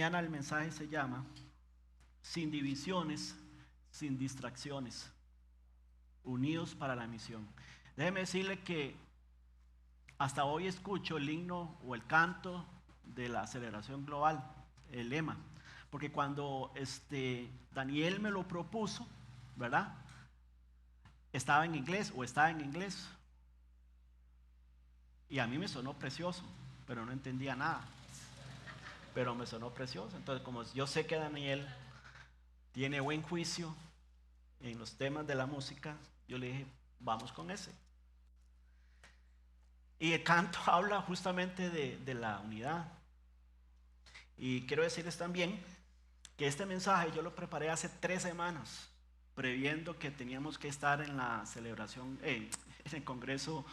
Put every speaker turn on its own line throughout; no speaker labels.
mañana el mensaje se llama Sin divisiones, sin distracciones, unidos para la misión. Déjeme decirle que hasta hoy escucho el himno o el canto de la aceleración global, el lema, porque cuando Daniel me lo propuso, ¿verdad? Estaba en inglés o está en inglés. Y a mí me sonó precioso, pero no entendía nada. Pero me sonó precioso. Entonces, como yo sé que Daniel tiene buen juicio en los temas de la música, yo le dije, vamos con ese. Y el canto habla justamente de la unidad. Y quiero decirles también que este mensaje yo lo preparé hace 3 semanas, previendo que teníamos que estar en la celebración, en el congreso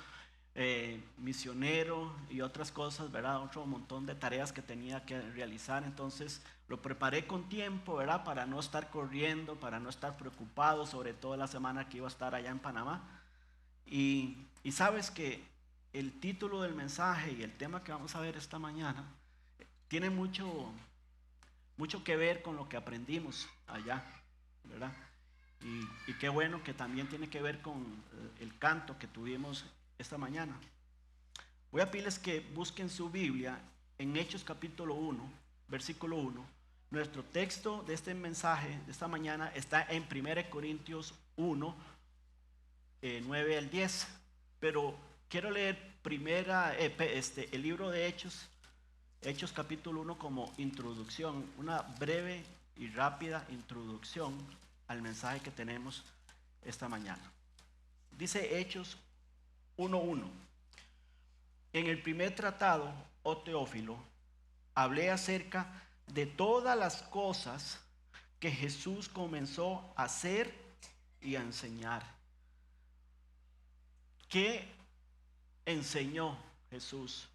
misionero y otras cosas, ¿verdad? Otro montón de tareas que tenía que realizar. Entonces lo preparé con tiempo, ¿verdad? Para no estar corriendo, para no estar preocupado, sobre todo la semana que iba a estar allá en Panamá. Y sabes que el título del mensaje y el tema que vamos a ver esta mañana tiene mucho que ver con lo que aprendimos allá, ¿verdad? Y qué bueno que también tiene que ver con el canto que tuvimos esta mañana. Voy a pedirles que busquen su Biblia en Hechos capítulo 1, versículo 1. Nuestro texto de este mensaje de esta mañana está en 1 Corintios 1, 9 al 10. Pero quiero leer el libro de Hechos capítulo 1 como introducción, una breve y rápida introducción al mensaje que tenemos esta mañana. Dice Hechos 1:1. En el primer tratado, oh Teófilo, hablé acerca de todas las cosas que Jesús comenzó a hacer y a enseñar. ¿Qué enseñó Jesús?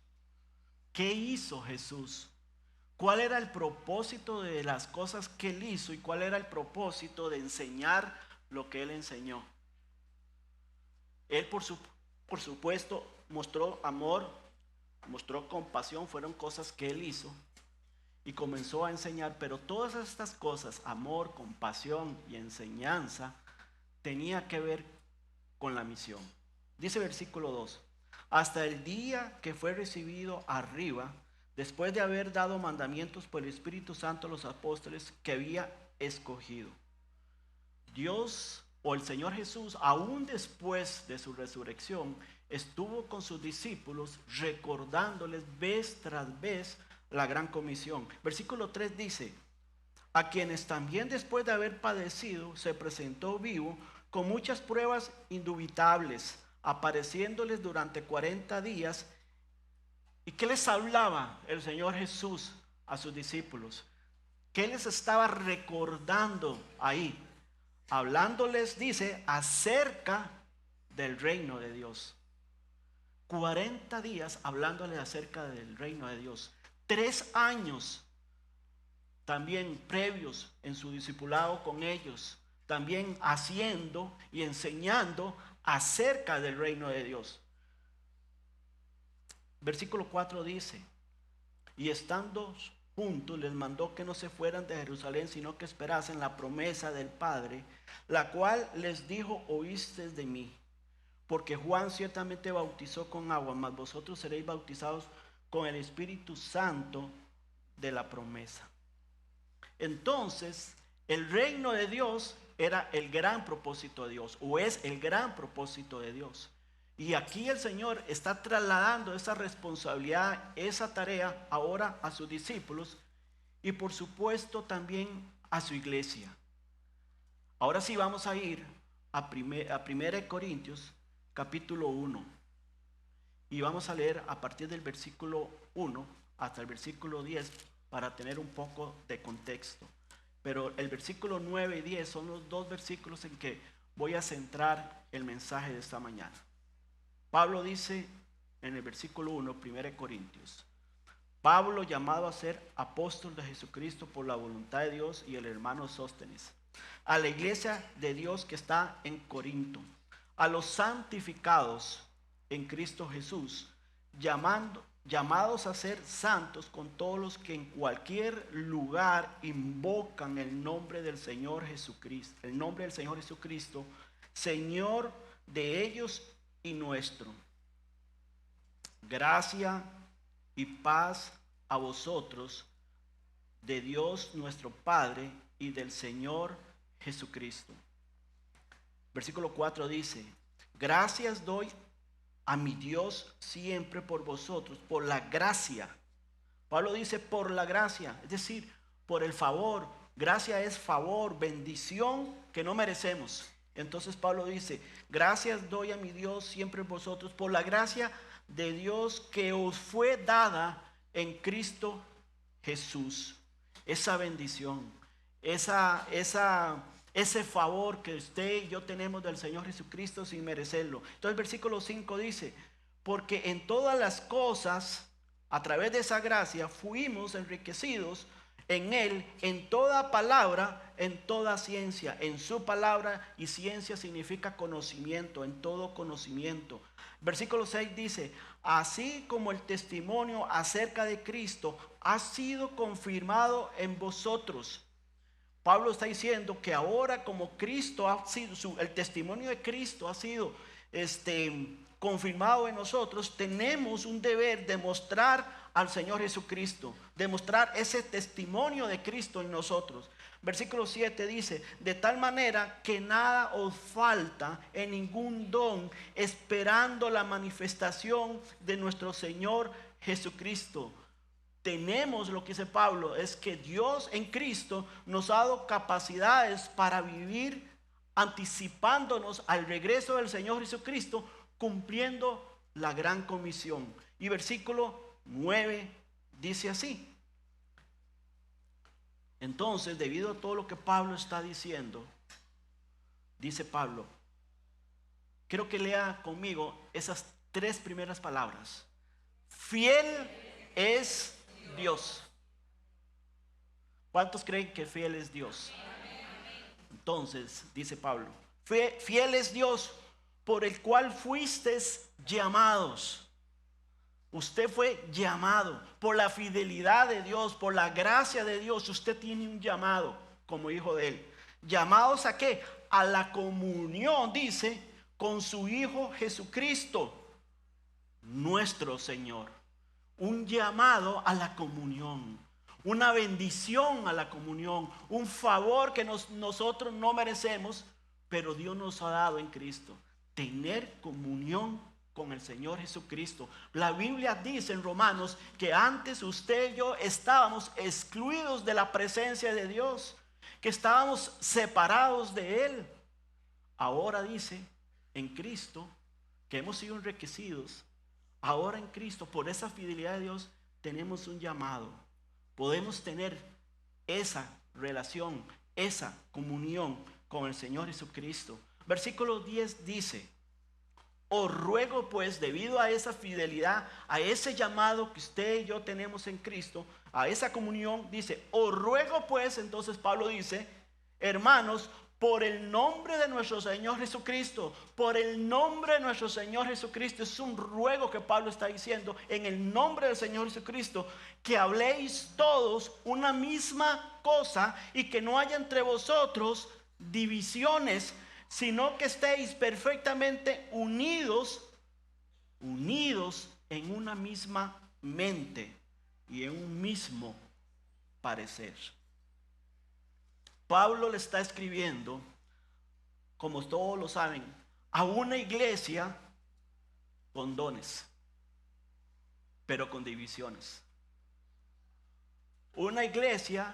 ¿Qué hizo Jesús? ¿Cuál era el propósito de las cosas que él hizo y cuál era el propósito de enseñar lo que él enseñó? Él por supuesto mostró amor, mostró compasión, fueron cosas que él hizo y comenzó a enseñar, pero todas estas cosas, amor, compasión y enseñanza, tenía que ver con la misión. Dice versículo 2, hasta el día que fue recibido arriba, después de haber dado mandamientos por el Espíritu Santo a los apóstoles que había escogido. Dios o el Señor Jesús, aún después de su resurrección, estuvo con sus discípulos recordándoles vez tras vez la gran comisión. Versículo 3 dice, a quienes también después de haber padecido se presentó vivo con muchas pruebas indubitables, apareciéndoles durante 40 días. ¿Y qué les hablaba el Señor Jesús a sus discípulos? ¿Qué les estaba recordando ahí? Hablándoles, dice, acerca del reino de Dios. 40 días hablándoles acerca del reino de Dios. 3 años también previos en su discipulado con ellos, también haciendo y enseñando acerca del reino de Dios. Versículo 4 dice, y estando juntos les mandó que no se fueran de Jerusalén, sino que esperasen la promesa del Padre, la cual les dijo, oísteis de mí. Porque Juan ciertamente bautizó con agua, mas vosotros seréis bautizados con el Espíritu Santo de la promesa. Entonces, el reino de Dios era el gran propósito de Dios, o es el gran propósito de Dios. Y aquí el Señor está trasladando esa responsabilidad, esa tarea ahora a sus discípulos y por supuesto también a su iglesia. Ahora sí vamos a ir a 1 Corintios capítulo 1 y vamos a leer a partir del versículo 1 hasta el versículo 10 para tener un poco de contexto. Pero el versículo 9 y 10 son los 2 versículos en que voy a centrar el mensaje de esta mañana. Pablo dice en el versículo 1, 1 Corintios, Pablo, llamado a ser apóstol de Jesucristo por la voluntad de Dios, y el hermano Sóstenes, a la iglesia de Dios que está en Corinto, a los santificados en Cristo Jesús, llamados a ser santos con todos los que en cualquier lugar invocan el nombre del Señor Jesucristo, el nombre del Señor Jesucristo, Señor de ellos y nuestro. Gracia y paz a vosotros, de Dios nuestro Padre y del Señor Jesucristo. Versículo 4 dice: gracias doy a mi Dios siempre por vosotros, por la gracia. Pablo dice por la gracia, es decir, por el favor. Gracia es favor, bendición que no merecemos. Entonces Pablo dice: gracias doy a mi Dios siempre por vosotros, por la gracia de Dios que os fue dada en Cristo Jesús. Esa bendición, ese favor que usted y yo tenemos del Señor Jesucristo sin merecerlo. Entonces el versículo 5 dice: porque en todas las cosas, a través de esa gracia, fuimos enriquecidos en Él, en toda palabra, en toda ciencia. En su palabra, y ciencia significa conocimiento, en todo conocimiento. Versículo 6 dice: así como el testimonio acerca de Cristo ha sido confirmado en vosotros. Pablo está diciendo que ahora, como Cristo ha sido, el testimonio de Cristo ha sido confirmado en nosotros, tenemos un deber de mostrar al Señor Jesucristo, de mostrar ese testimonio de Cristo en nosotros. Versículo 7 dice: de tal manera que nada os falta en ningún don, esperando la manifestación de nuestro Señor Jesucristo. Tenemos, lo que dice Pablo, es que Dios en Cristo nos ha dado capacidades para vivir anticipándonos al regreso del Señor Jesucristo, cumpliendo la gran comisión. Y versículo 9 dice así: entonces, debido a todo lo que Pablo está diciendo, dice Pablo, quiero que lea conmigo esas tres primeras palabras. Fiel es Dios. ¿Cuántos creen que fiel es Dios? Entonces, dice Pablo, fiel es Dios, por el cual fuisteis llamados. Usted fue llamado por la fidelidad de Dios, por la gracia de Dios. Usted tiene un llamado como hijo de Él. ¿Llamados a qué? A la comunión, dice, con su Hijo Jesucristo, nuestro Señor. Un llamado a la comunión, una bendición a la comunión, un favor que nosotros no merecemos, pero Dios nos ha dado en Cristo. Tener comunión con el Señor Jesucristo. La Biblia dice en Romanos que antes usted y yo estábamos excluidos de la presencia de Dios, que estábamos separados de Él. Ahora dice en Cristo que hemos sido enriquecidos. Ahora en Cristo, por esa fidelidad de Dios, tenemos un llamado. Podemos tener esa relación, esa comunión con el Señor Jesucristo. Versículo 10 dice: os ruego pues, debido a esa fidelidad, a ese llamado que usted y yo tenemos en Cristo, a esa comunión, dice, os ruego pues, entonces Pablo dice, hermanos, por el nombre de nuestro Señor Jesucristo, por el nombre de nuestro Señor Jesucristo, es un ruego que Pablo está diciendo, en el nombre del Señor Jesucristo, que habléis todos una misma cosa y que no haya entre vosotros divisiones, sino que estéis perfectamente unidos en una misma mente y en un mismo parecer. Pablo le está escribiendo, como todos lo saben, a una iglesia con dones, pero con divisiones. Una iglesia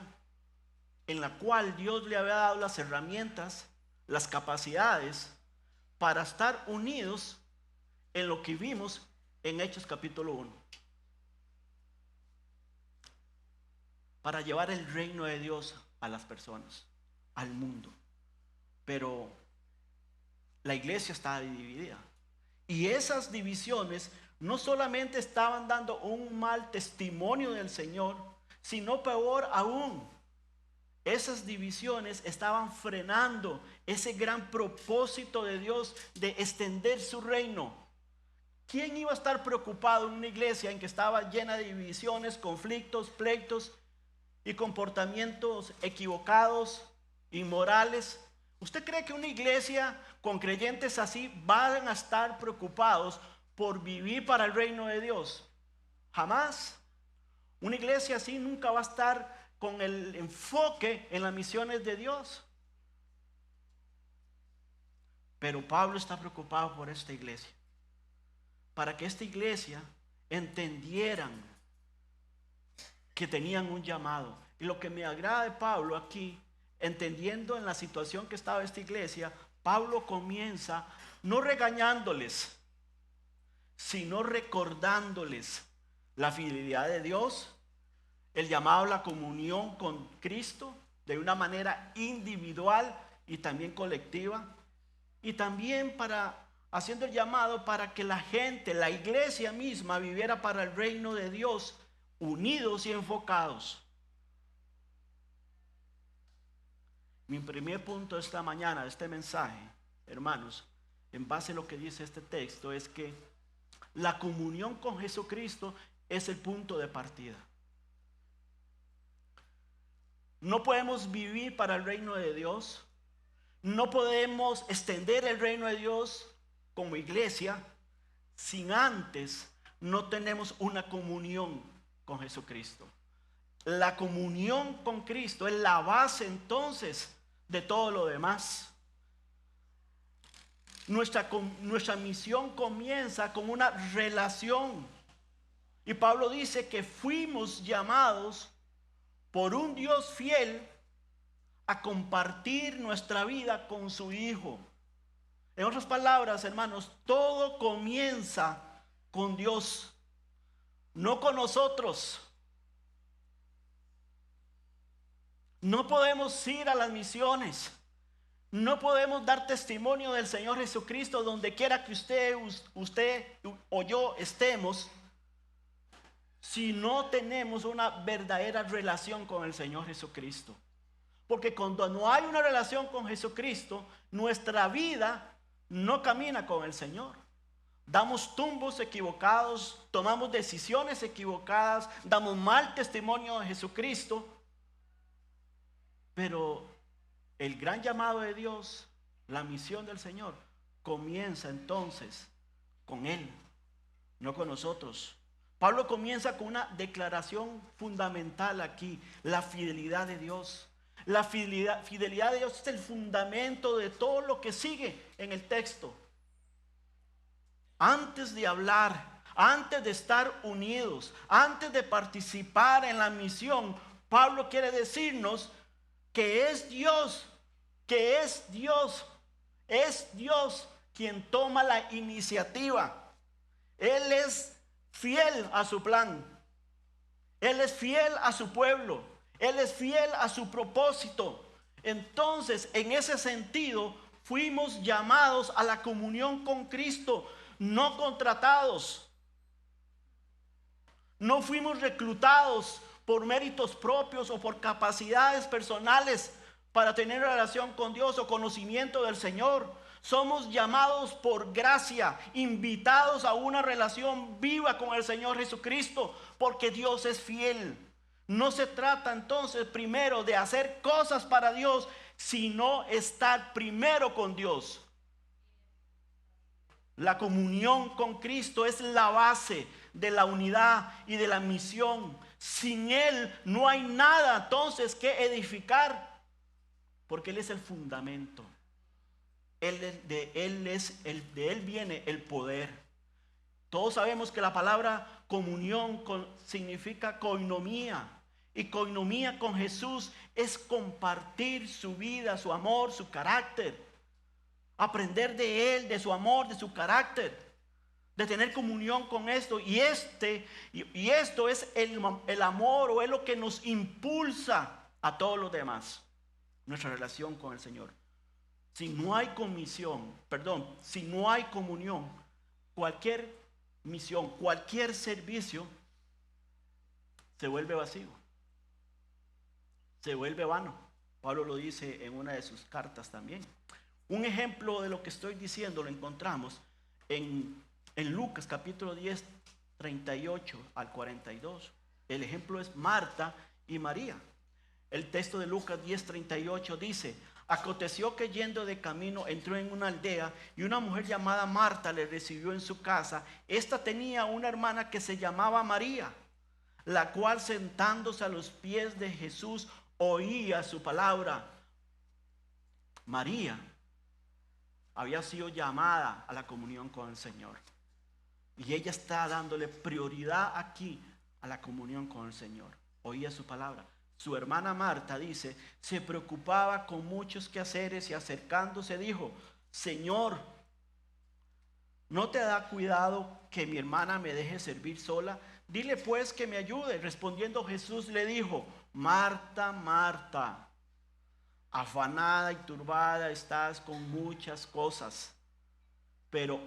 en la cual Dios le había dado las herramientas, las capacidades para estar unidos en lo que vimos en Hechos capítulo 1. Para llevar el reino de Dios a las personas, al mundo. Pero la iglesia estaba dividida. Y esas divisiones no solamente estaban dando un mal testimonio del Señor, sino peor aún, esas divisiones estaban frenando ese gran propósito de Dios de extender su reino. ¿Quién iba a estar preocupado en una iglesia en que estaba llena de divisiones, conflictos, pleitos y comportamientos equivocados, inmorales? ¿Usted cree que una iglesia con creyentes así van a estar preocupados por vivir para el reino de Dios? Jamás. Una iglesia así nunca va a estar con el enfoque en las misiones de Dios. Pero Pablo está preocupado por esta iglesia, para que esta iglesia entendieran que tenían un llamado. Y lo que me agrada de Pablo aquí, entendiendo en la situación que estaba esta iglesia, Pablo comienza no regañándoles, sino recordándoles la fidelidad de Dios, el llamado a la comunión con Cristo de una manera individual y también colectiva, y también haciendo el llamado para que la gente, la iglesia misma, viviera para el reino de Dios, unidos y enfocados. Mi primer punto esta mañana, de este mensaje, hermanos, en base a lo que dice este texto, es que la comunión con Jesucristo es el punto de partida. No podemos vivir para el reino de Dios, no podemos extender el reino de Dios como iglesia sin antes no tenemos una comunión con Jesucristo. La comunión con Cristo es la base entonces de todo lo demás. Nuestra misión comienza con una relación. Y Pablo dice que fuimos llamados por un Dios fiel a compartir nuestra vida con su Hijo. En otras palabras, hermanos, todo comienza con Dios, no con nosotros. No podemos ir a las misiones, no podemos dar testimonio del Señor Jesucristo donde quiera que usted o yo estemos, si no tenemos una verdadera relación con el Señor Jesucristo. Porque cuando no hay una relación con Jesucristo, nuestra vida no camina con el Señor. Damos tumbos equivocados, tomamos decisiones equivocadas, damos mal testimonio de Jesucristo. Pero el gran llamado de Dios, la misión del Señor, comienza entonces con Él, no con nosotros. Pablo comienza con una declaración fundamental aquí, la fidelidad de Dios. La fidelidad de Dios es el fundamento de todo lo que sigue en el texto. Antes de hablar, antes de estar unidos, antes de participar en la misión, Pablo quiere decirnos que es Dios quien toma la iniciativa. Él es fiel a su plan. Él es fiel a su pueblo. Él es fiel a su propósito. Entonces, en ese sentido, fuimos llamados a la comunión con Cristo, no contratados. No fuimos reclutados por méritos propios o por capacidades personales para tener relación con Dios o conocimiento del Señor. Somos llamados por gracia, invitados a una relación viva con el Señor Jesucristo, porque Dios es fiel. No se trata entonces primero de hacer cosas para Dios, sino estar primero con Dios. La comunión con Cristo es la base de la unidad y de la misión. Sin Él no hay nada entonces que edificar, porque Él es el fundamento. De Él viene el poder. Todos sabemos que la palabra comunión significa koinomía. Y koinomía con Jesús es compartir su vida, su amor, su carácter. Aprender de Él, de su amor, de su carácter. De tener comunión con esto. Y esto es el amor, o es lo que nos impulsa a todos los demás. Nuestra relación con el Señor. Si no hay si no hay comunión, cualquier misión, cualquier servicio se vuelve vacío, se vuelve vano. Pablo lo dice en una de sus cartas también. Un ejemplo de lo que estoy diciendo lo encontramos en En Lucas capítulo 10, 38 al 42. El ejemplo es Marta y María. El texto de Lucas 10, 38 dice: aconteció que yendo de camino entró en una aldea y una mujer llamada Marta le recibió en su casa. Esta tenía una hermana que se llamaba María, la cual sentándose a los pies de Jesús oía su palabra. María había sido llamada a la comunión con el Señor. Y ella está dándole prioridad aquí a la comunión con el Señor. Oía su palabra. Su hermana Marta, dice, se preocupaba con muchos quehaceres y acercándose dijo: Señor, ¿no te da cuidado que mi hermana me deje servir sola? Dile pues que me ayude. Respondiendo Jesús le dijo: Marta, Marta, afanada y turbada estás con muchas cosas, pero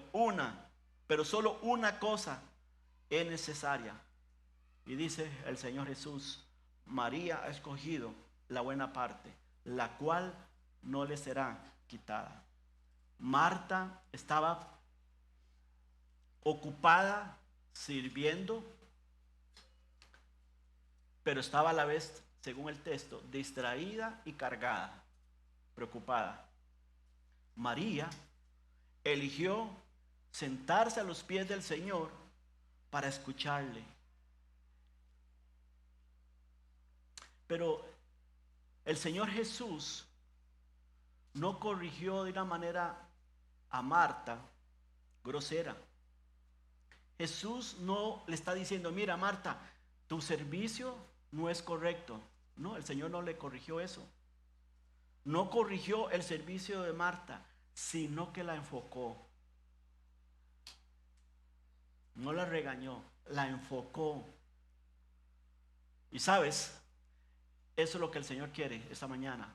solo una cosa es necesaria. Y dice el Señor Jesús: María ha escogido la buena parte, la cual no le será quitada. Marta estaba ocupada sirviendo, pero estaba a la vez, según el texto, distraída y cargada, preocupada. María eligió sentarse a los pies del Señor para escucharle. Pero el Señor Jesús no corrigió de una manera a Marta grosera. Jesús no le está diciendo: mira, Marta, tu servicio no es correcto. No, el Señor no le corrigió eso. No corrigió el servicio de Marta, sino que la enfocó. No la regañó, la enfocó. Y sabes, eso es lo que el Señor quiere esta mañana,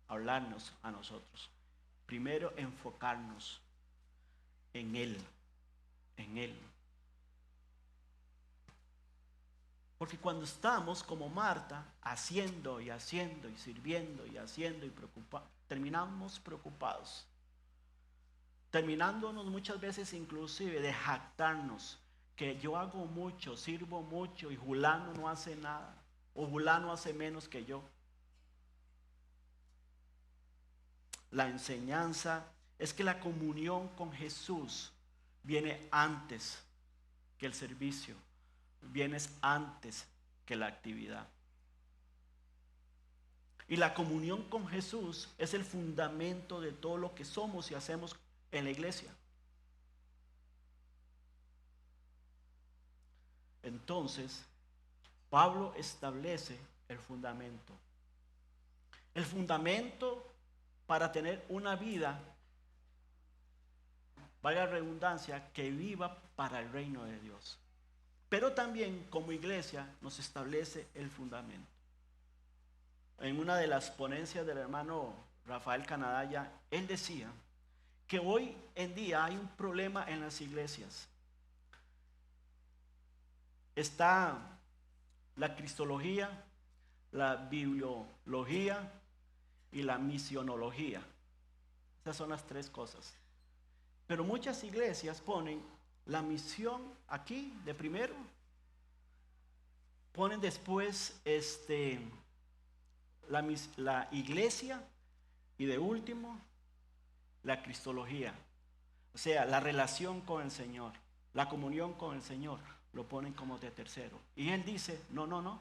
hablarnos a nosotros. Primero, enfocarnos en Él, en Él. Porque cuando estamos como Marta, haciendo y haciendo y sirviendo y haciendo y terminamos preocupados. Terminándonos muchas veces inclusive de jactarnos que yo hago mucho, sirvo mucho y fulano no hace nada. O fulano hace menos que yo. La enseñanza es que la comunión con Jesús viene antes que el servicio, viene antes que la actividad. Y la comunión con Jesús es el fundamento de todo lo que somos y hacemos en la iglesia. Entonces, Pablo establece el fundamento. El fundamento para tener una vida, valga la redundancia, que viva para el reino de Dios. Pero también como iglesia nos establece el fundamento. En una de las ponencias del hermano Rafael Canadaya, él decía que hoy en día hay un problema en las iglesias. Está la cristología, la bibliología y la misionología. Esas son las tres cosas. Pero muchas iglesias ponen la misión aquí de primero, ponen después la iglesia y de último la cristología. O sea, la relación con el Señor, la comunión con el Señor, lo ponen como de tercero. Y él dice: no.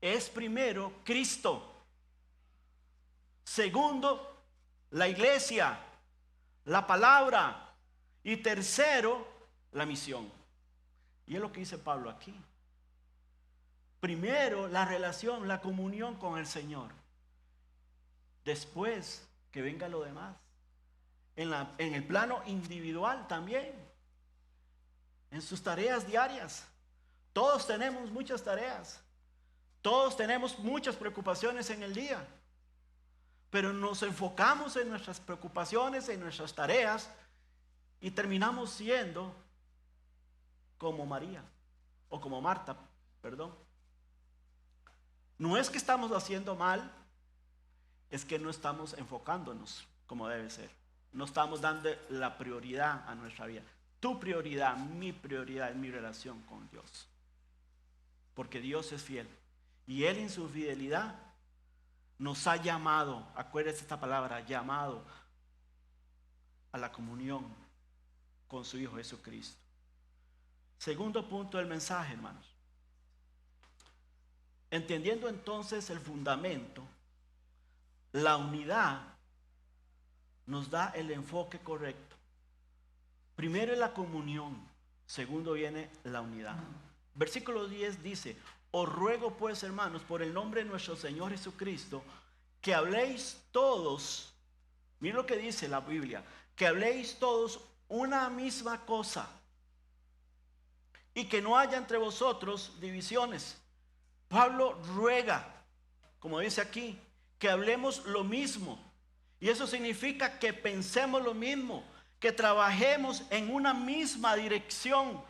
Es primero Cristo. Segundo, la iglesia, la palabra. Y tercero, la misión. Y es lo que dice Pablo aquí. Primero, la relación, la comunión con el Señor. Después, que venga lo demás. En el plano individual también. En sus tareas diarias. Todos tenemos muchas tareas. Todos tenemos muchas preocupaciones en el día. Pero nos enfocamos en nuestras preocupaciones, en nuestras tareas, y terminamos siendo como María, o como Marta, perdón. No es que estamos haciendo mal, es que no estamos enfocándonos como debe ser. No estamos dando la prioridad a nuestra vida. tu prioridad, mi prioridad es mi relación con Dios. Porque Dios es fiel. Y Él en su fidelidad nos ha llamado, acuérdense esta palabra, llamado a la comunión con su Hijo Jesucristo. Segundo punto del mensaje, hermanos. Entendiendo entonces el fundamento, la unidad nos da el enfoque correcto. Primero es la comunión, segundo viene la unidad. Versículo 10 dice: os ruego pues, hermanos, por el nombre de nuestro Señor Jesucristo, que habléis todos, miren lo que dice la Biblia, que habléis todos una misma cosa y que no haya entre vosotros divisiones. Pablo ruega, como dice aquí, que hablemos lo mismo. Y eso significa que pensemos lo mismo, que trabajemos en una misma dirección.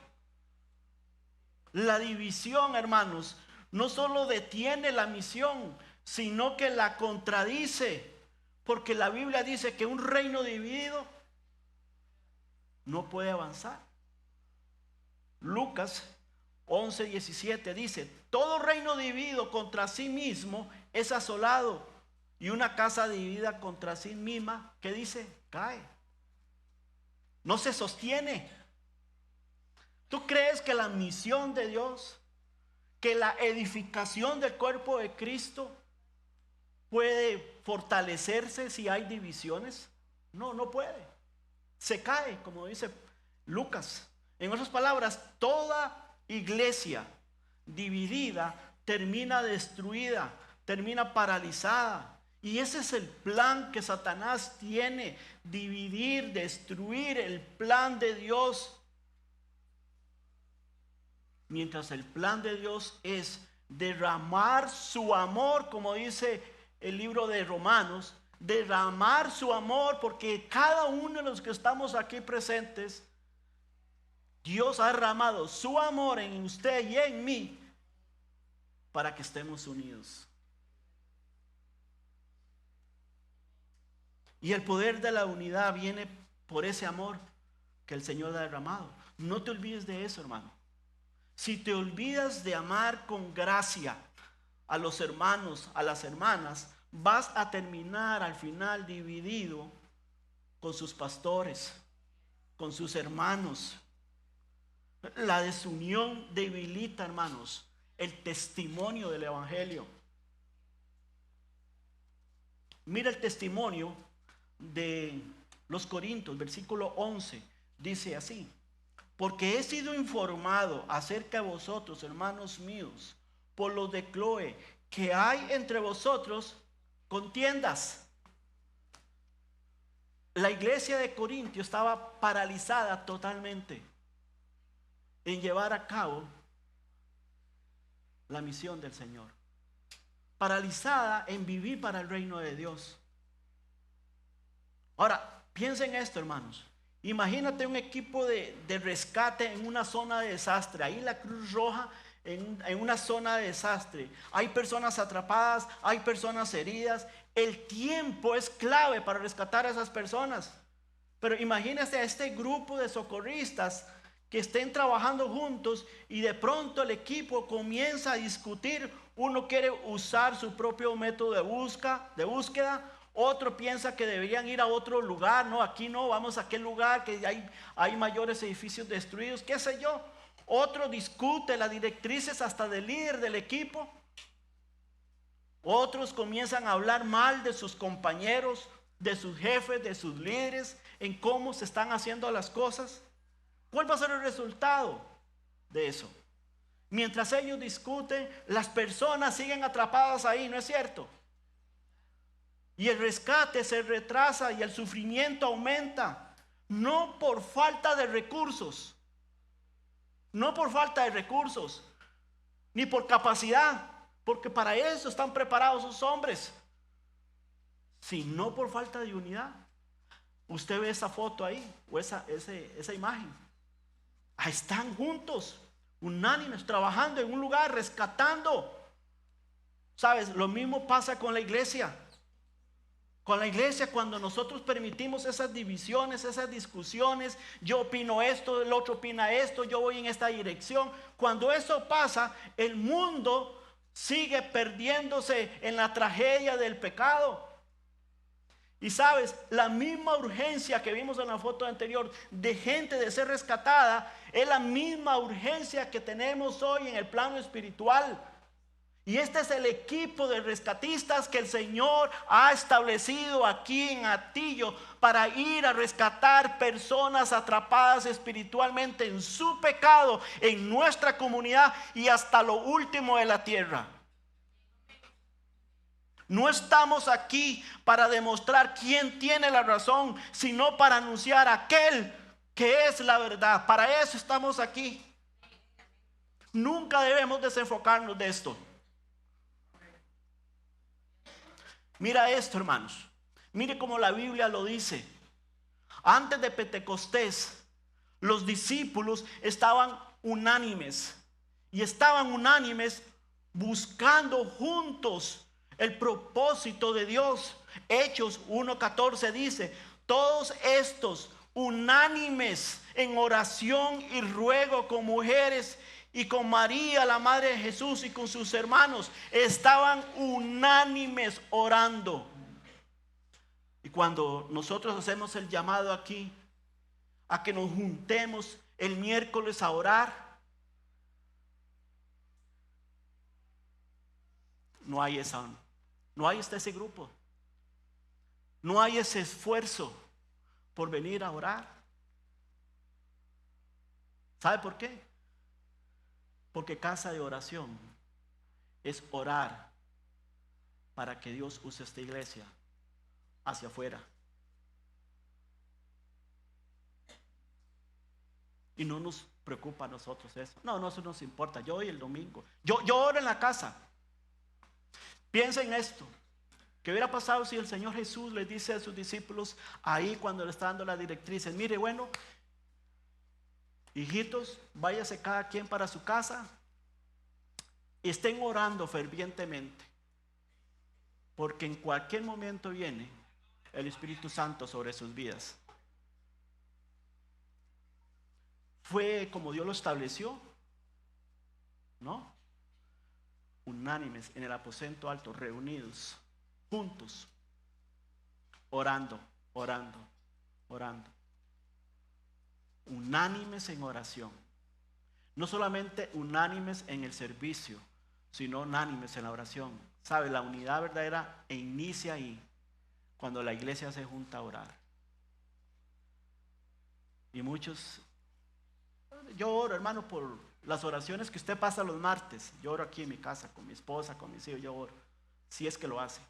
La división, hermanos, no solo detiene la misión, sino que la contradice. Porque la Biblia dice que un reino dividido no puede avanzar. Lucas 11:17 dice: todo reino dividido contra sí mismo es asolado, y una casa dividida contra sí misma, ¿qué dice? Cae. No se sostiene. ¿Tú crees que la misión de Dios, que la edificación del cuerpo de Cristo puede fortalecerse si hay divisiones? No, no puede. Se cae, como dice Lucas. En otras palabras, toda iglesia dividida termina destruida, termina paralizada. Y ese es el plan que Satanás tiene: dividir, destruir el plan de Dios. Mientras el plan de Dios es derramar su amor, como dice el libro de Romanos, derramar su amor, porque cada uno de los que estamos aquí presentes, Dios ha derramado su amor en usted y en mí para que estemos unidos. Y el poder de la unidad viene por ese amor que el Señor ha derramado. No te olvides de eso, hermano. Si te olvidas de amar con gracia a los hermanos, a las hermanas, vas a terminar al final dividido con sus pastores, con sus hermanos. La desunión debilita, hermanos, el testimonio del evangelio. Mira el testimonio de los Corintios, versículo 11, dice así: porque he sido informado acerca de vosotros, hermanos míos, por los de Cloé, que hay entre vosotros contiendas. La iglesia de Corintio estaba paralizada totalmente en llevar a cabo la misión del Señor. Paralizada en vivir para el reino de Dios. Ahora, piensen esto, hermanos. Imagínate un equipo de rescate en una zona de desastre. Ahí la Cruz Roja en una zona de desastre. Hay personas atrapadas, hay personas heridas. El tiempo es clave para rescatar a esas personas. Pero imagínense a este grupo de socorristas que estén trabajando juntos y de pronto el equipo comienza a discutir. Uno quiere usar su propio método de búsqueda. Otro piensa que deberían ir a otro lugar. No, aquí no, vamos a aquel lugar que hay mayores edificios destruidos, qué sé yo. Otro discute las directrices hasta del líder del equipo. Otros comienzan a hablar mal de sus compañeros, de sus jefes, de sus líderes, en cómo se están haciendo las cosas. ¿Cuál va a ser el resultado de eso? Mientras ellos discuten, las personas siguen atrapadas ahí, ¿no es cierto? Y el rescate se retrasa y el sufrimiento aumenta. No por falta de recursos. No por falta de recursos. Ni por capacidad. Porque para eso están preparados sus hombres. Sino por falta de unidad. Usted ve esa foto ahí. O esa imagen. Ahí están juntos. Unánimes. Trabajando en un lugar. Rescatando. ¿Sabes? Lo mismo pasa con la iglesia. con la iglesia, cuando nosotros permitimos esas divisiones, esas discusiones, yo opino esto, el otro opina esto, yo voy en esta dirección. Cuando eso pasa, el mundo sigue perdiéndose en la tragedia del pecado. Y sabes, la misma urgencia que vimos en la foto anterior de gente de ser rescatada, es la misma urgencia que tenemos hoy en el plano espiritual. Y este es el equipo de rescatistas que el Señor ha establecido aquí en Atillo para ir a rescatar personas atrapadas espiritualmente en su pecado, en nuestra comunidad y hasta lo último de la tierra. No estamos aquí para demostrar quién tiene la razón, sino para anunciar a aquel que es la verdad. Para eso estamos aquí. Nunca debemos desenfocarnos de esto. Mira esto, hermanos. Mire cómo la Biblia lo dice. Antes de Pentecostés, los discípulos estaban unánimes. Y estaban unánimes buscando juntos el propósito de Dios. Hechos 1:14 dice: todos estos unánimes en oración y ruego con mujeres y con María, la madre de Jesús, y con sus hermanos, estaban unánimes orando. Y cuando nosotros hacemos el llamado aquí a que nos juntemos el miércoles a orar, no hay ese grupo, no hay ese esfuerzo por venir a orar. ¿Sabe por qué? Porque casa de oración es orar para que Dios use esta iglesia hacia afuera. Y no nos preocupa a nosotros eso. No, eso nos importa. Yo hoy el domingo, yo oro en la casa. Piensa en esto. ¿Qué hubiera pasado si el Señor Jesús les dice a sus discípulos ahí cuando le está dando las directrices? Mire, bueno, hijitos, váyase cada quien para su casa y estén orando fervientemente, porque en cualquier momento viene el Espíritu Santo sobre sus vidas. ¿Fue como Dios lo estableció? No. Unánimes en el aposento alto, reunidos, juntos, orando. Unánimes en oración. No solamente unánimes en el servicio, sino unánimes en la oración. ¿Sabe? La unidad verdadera inicia ahí, cuando la iglesia se junta a orar. Y muchos, yo oro, hermano, por las oraciones que usted pasa los martes. Yo oro aquí en mi casa, con mi esposa, con mis hijos, yo oro. Si es que lo hace.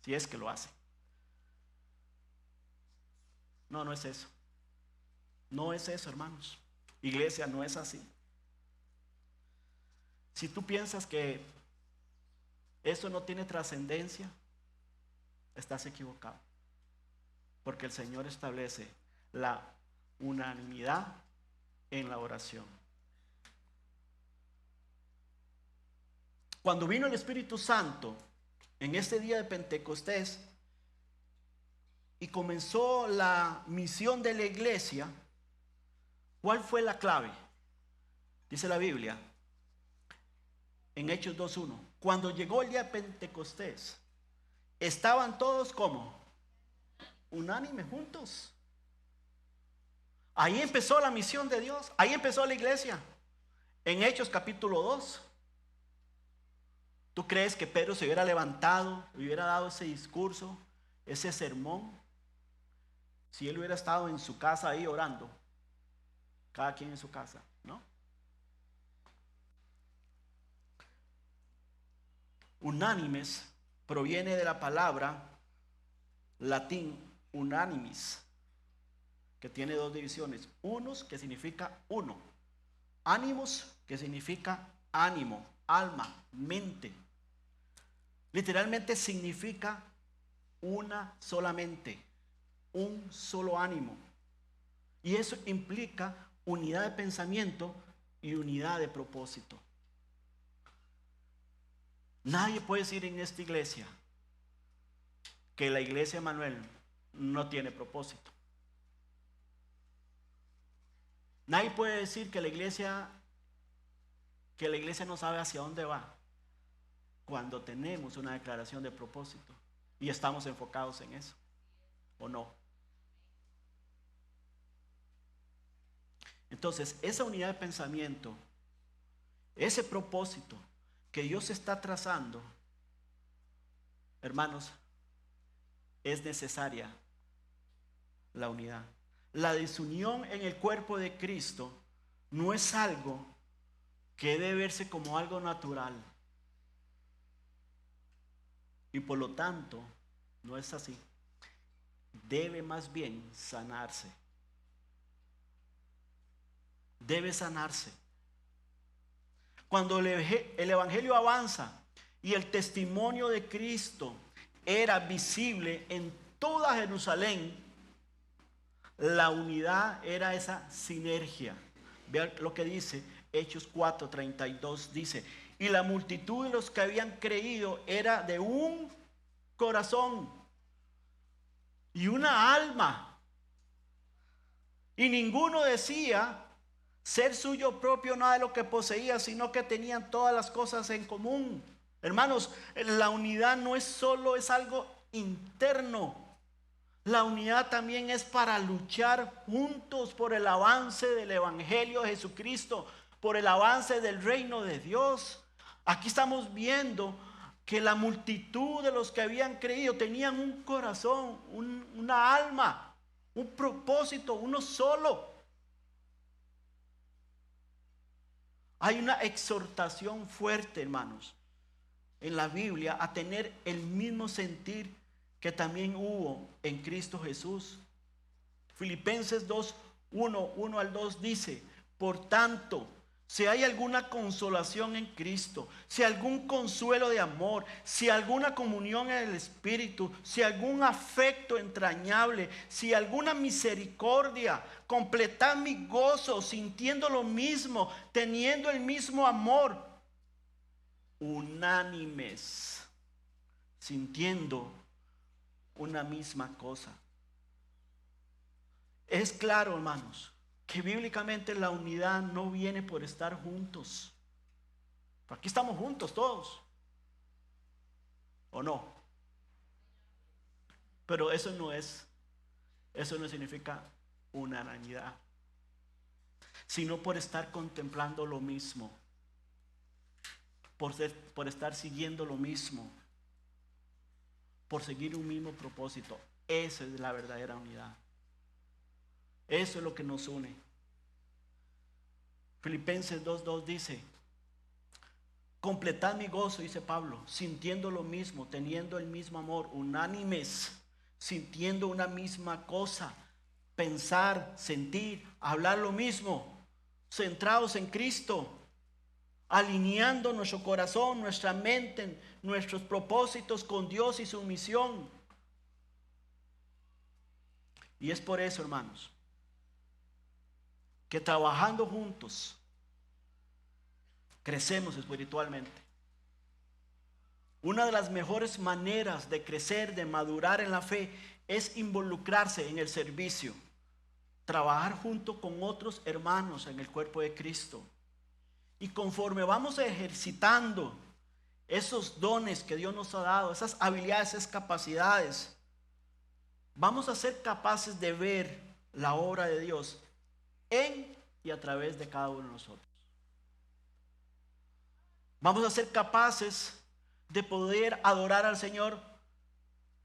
Si es que lo hace. No es eso. No es eso, hermanos. Iglesia, no es así. Si tú piensas que eso no tiene trascendencia, estás equivocado. Porque el Señor establece la unanimidad en la oración. Cuando vino el Espíritu Santo en este día de Pentecostés y comenzó la misión de la iglesia, ¿cuál fue la clave? Dice la Biblia en Hechos 2:1. Cuando llegó el día de Pentecostés, estaban todos como unánimes juntos. Ahí empezó la misión de Dios. Ahí empezó la iglesia. En Hechos capítulo 2. ¿Tú crees que Pedro se hubiera levantado, hubiera dado ese discurso, ese sermón, si él hubiera estado en su casa ahí orando? Cada quien en su casa, ¿no? Unánimes proviene de la palabra latín unanimis, que tiene dos divisiones. Unus, que significa uno. Animus, que significa ánimo, alma, mente. Literalmente significa una solamente, un solo ánimo. Y eso implica unidad de pensamiento y unidad de propósito. Nadie puede decir en esta iglesia que la iglesia Manuel no tiene propósito. Nadie puede decir que la iglesia no sabe hacia dónde va cuando tenemos una declaración de propósito y estamos enfocados en eso, ¿o no? Entonces, esa unidad de pensamiento, ese propósito que Dios está trazando, hermanos, es necesaria la unidad. La desunión en el cuerpo de Cristo no es algo que debe verse como algo natural. Y por lo tanto, no es así. Debe más bien sanarse. Debe sanarse. Cuando el evangelio avanza y el testimonio de Cristo era visible en toda Jerusalén, la unidad era esa sinergia. Vean lo que dice Hechos 4:32, dice: y la multitud de los que habían creído era de un corazón y una alma, y ninguno decía ser suyo propio nada de lo que poseía, sino que tenían todas las cosas en común. Hermanos, la unidad no es solo, es algo interno. La unidad también es para luchar juntos por el avance del evangelio de Jesucristo, por el avance del reino de Dios. Aquí estamos viendo que la multitud de los que habían creído tenían un corazón, una alma, un propósito, uno solo. Hay una exhortación fuerte, hermanos, en la Biblia a tener el mismo sentir que también hubo en Cristo Jesús. Filipenses 2:1 al 2 dice: por tanto, si hay alguna consolación en Cristo, si algún consuelo de amor, si alguna comunión en el Espíritu, si algún afecto entrañable, si alguna misericordia, completad mi gozo, sintiendo lo mismo, teniendo el mismo amor, unánimes, sintiendo una misma cosa. Es claro, hermanos, que bíblicamente la unidad no viene por estar juntos. Aquí estamos juntos todos, ¿o no? Pero eso no significa unanimidad, sino por estar contemplando lo mismo, por estar siguiendo lo mismo, por seguir un mismo propósito. Esa es la verdadera unidad. Eso es lo que nos une. Filipenses 2:2 dice: completad mi gozo, dice Pablo, sintiendo lo mismo, teniendo el mismo amor, unánimes, sintiendo una misma cosa, pensar, sentir, hablar lo mismo, centrados en Cristo, alineando nuestro corazón, nuestra mente, nuestros propósitos con Dios y su misión. Y es por eso, hermanos, que trabajando juntos crecemos espiritualmente. Una de las mejores maneras de crecer, de madurar en la fe, es involucrarse en el servicio, trabajar junto con otros hermanos en el cuerpo de Cristo. Y conforme vamos ejercitando esos dones que Dios nos ha dado, esas habilidades, esas capacidades, vamos a ser capaces de ver la obra de Dios en y a través de cada uno de nosotros. Vamos a ser capaces de poder adorar al Señor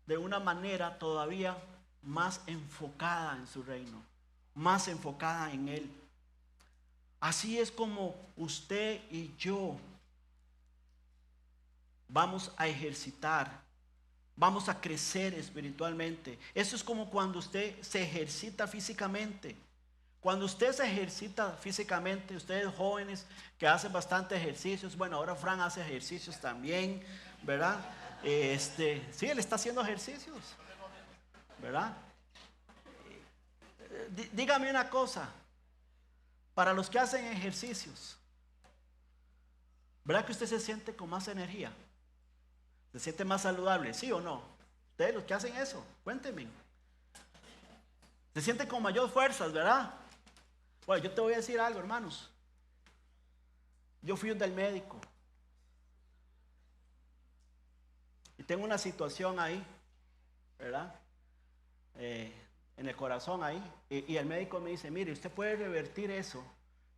de una manera todavía más enfocada en su reino, más enfocada en Él. Así es como usted y yo vamos a ejercitar, vamos a crecer espiritualmente. Eso es como cuando usted se ejercita físicamente. Cuando usted se ejercita físicamente, ustedes jóvenes que hacen bastante ejercicios, bueno, ahora Fran hace ejercicios también, ¿verdad? Sí, él está haciendo ejercicios, ¿verdad? Dígame una cosa, para los que hacen ejercicios, ¿verdad que usted se siente con más energía? ¿Se siente más saludable? ¿Sí o no? Ustedes los que hacen eso, cuéntenme. Se sienten con mayor fuerzas, ¿verdad? Bueno, yo te voy a decir algo, hermanos. Yo fui un del médico. Y tengo una situación ahí, ¿verdad? En el corazón ahí. Y el médico me dice, mire, usted puede revertir eso,